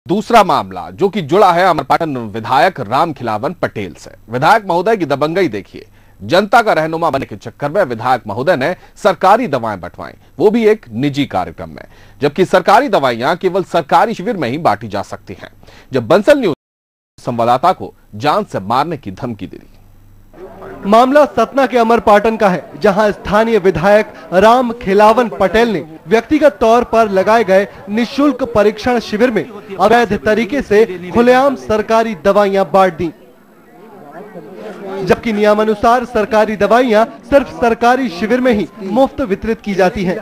दूसरा मामला जो कि जुड़ा है अमरपाटन विधायक रामखिलावन पटेल से। विधायक महोदय की दबंगई देखिए। जनता का रहनुमा बनने के चक्कर में विधायक महोदय ने सरकारी दवाएं बंटवाई, वो भी एक निजी कार्यक्रम में, जबकि सरकारी दवाइयां केवल सरकारी शिविर में ही बांटी जा सकती हैं। जब बंसल न्यूज संवाददाता को जान से मारने की धमकी दे दी। मामला सतना के अमरपाटन का है, जहां स्थानीय विधायक रामखिलावन पटेल ने व्यक्तिगत तौर पर लगाए गए निशुल्क परीक्षण शिविर में अवैध तरीके से खुलेआम सरकारी दवाइयां बांट दी, जबकि नियमानुसार सरकारी दवाइयां सिर्फ सरकारी शिविर में ही मुफ्त वितरित की जाती हैं।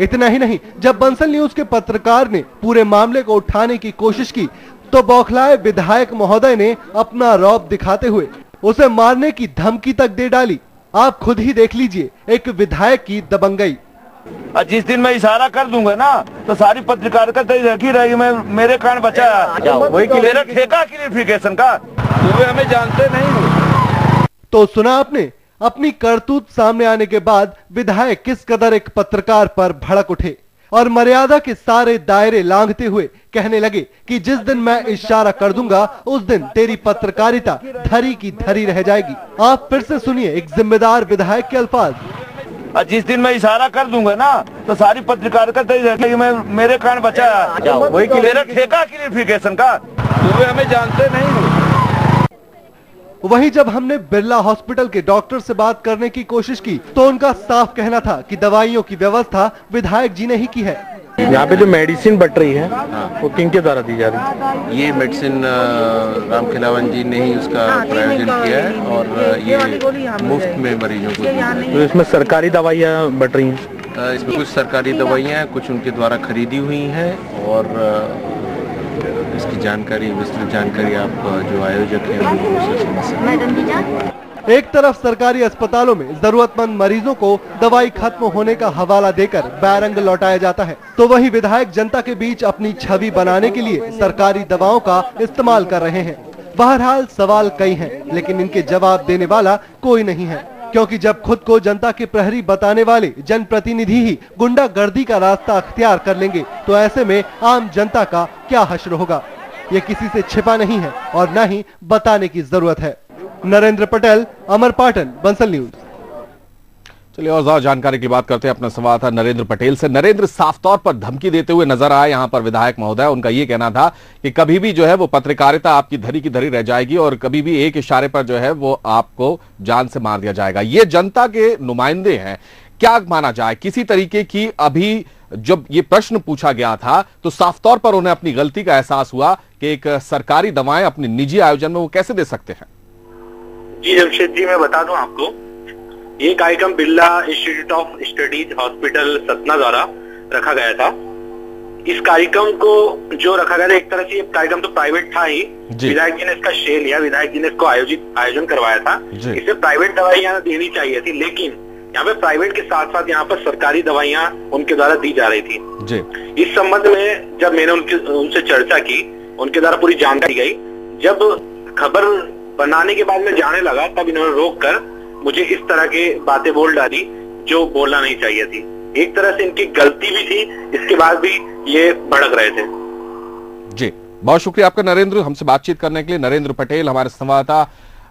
इतना ही नहीं, जब बंसल न्यूज के पत्रकार ने पूरे मामले को उठाने की कोशिश की तो बौखलाए विधायक महोदय ने अपना रौब दिखाते हुए उसे मारने की धमकी तक दे डाली। आप खुद ही देख लीजिए एक विधायक की दबंगई। जिस दिन मैं इशारा कर दूंगा ना तो सारी पत्रकारिता रखी रहेगी। मैं मेरे कारण बचा वही मेरा ठेका क्लियरिफिकेशन का, तो हमें जानते नहीं। तो सुना आपने, अपनी करतूत सामने आने के बाद विधायक किस कदर एक पत्रकार पर भड़क उठे और मर्यादा के सारे दायरे लांघते हुए कहने लगे कि जिस दिन मैं इशारा कर दूंगा उस दिन तेरी पत्रकारिता धरी की धरी रह जाएगी। आप फिर से सुनिए एक जिम्मेदार विधायक के अल्फाज। जिस दिन मैं इशारा कर दूंगा ना तो सारी पत्रकारिता रखी मैं मेरे कारण बचा वही मेरा ठेका क्लियरिफिकेशन का, तो हमें जानते नहीं। वहीं जब हमने बिरला हॉस्पिटल के डॉक्टर से बात करने की कोशिश की तो उनका साफ कहना था कि दवाइयों की व्यवस्था विधायक जी ने ही की है। यहाँ पे जो मेडिसिन बट रही है वो किनके द्वारा दी जा रही है? ये मेडिसिन रामखिलावन जी ने ही उसका प्रायोजन किया है और ये मुफ्त में मरीजों को। तो इसमें सरकारी दवाइयाँ बट रही हैं? इसमें कुछ सरकारी दवाइयाँ हैं, कुछ उनके द्वारा खरीदी हुई हैं और इसकी जानकारी, विस्तृत जानकारी आप जो आयोजक हैं। एक तरफ सरकारी अस्पतालों में जरूरतमंद मरीजों को दवाई खत्म होने का हवाला देकर बैरंग लौटाया जाता है, तो वही विधायक जनता के बीच अपनी छवि बनाने के लिए सरकारी दवाओं का इस्तेमाल कर रहे हैं। बहरहाल सवाल कई हैं, लेकिन इनके जवाब देने वाला कोई नहीं है, क्योंकि जब खुद को जनता के प्रहरी बताने वाले जनप्रतिनिधि ही गुंडागर्दी का रास्ता अख्तियार कर लेंगे तो ऐसे में आम जनता का क्या हश्र होगा, ये किसी से छिपा नहीं है और न ही बताने की जरूरत है। नरेंद्र पटेल, अमरपाटन, बंसल न्यूज। चलिए और ज्यादा जानकारी की बात करते हैं अपना संवाददाता नरेंद्र पटेल से। नरेंद्र, साफ तौर पर धमकी देते हुए नजर आए यहाँ पर विधायक महोदय। उनका ये कहना था कि कभी भी जो है वो पत्रकारिता आपकी धरी की धरी रह जाएगी और कभी भी एक इशारे पर जो है वो आपको जान से मार दिया जाएगा। ये जनता के नुमाइंदे हैं, क्या माना जाए किसी तरीके की? अभी जब ये प्रश्न पूछा गया था तो साफ तौर पर उन्हें अपनी गलती का एहसास हुआ कि एक सरकारी दवाएं अपने निजी आयोजन में वो कैसे दे सकते हैं। जी जमशेद जी, मैं बता दूं आपको, ये कार्यक्रम Birla institute of studies hospital Satna द्वारा रखा गया था। इस कार्यक्रम को जो रखा गया था, एक तरह से ये कार्यक्रम तो प्राइवेट था ही, विधायक जी ने इसका श्रेय लिया, विधायक जी ने इसको आयोजन करवाया था। इसे प्राइवेट दवाइयां देनी चाहिए थी, लेकिन यहाँ पे प्राइवेट के साथ साथ यहाँ पर सरकारी दवाइयां उनके द्वारा दी जा रही थी। इस संबंध में जब मैंने उनसे चर्चा की, उनके द्वारा पूरी जानकारी गई। जब खबर बनाने के बाद मैं जाने लगा तब इन्होंने रोक कर मुझे इस तरह के बातें बोल डाली जो बोलना नहीं चाहिए थी। एक तरह से इनकी गलती भी थी, इसके बाद भी ये भड़क रहे थे। जी बहुत शुक्रिया आपका नरेंद्र, हमसे बातचीत करने के लिए। नरेंद्र पटेल हमारे संवाददाता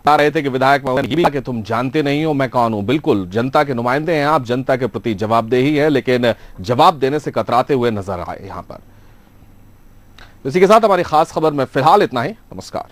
बता रहे थे कि विधायक ये भी कि तुम जानते नहीं हो मैं कौन हूं। बिल्कुल, जनता के नुमाइंदे हैं आप, जनता के प्रति जवाबदेही है, लेकिन जवाब देने से कतराते हुए नजर आए यहां पर। इसी के साथ हमारी खास खबर में फिलहाल इतना ही। नमस्कार।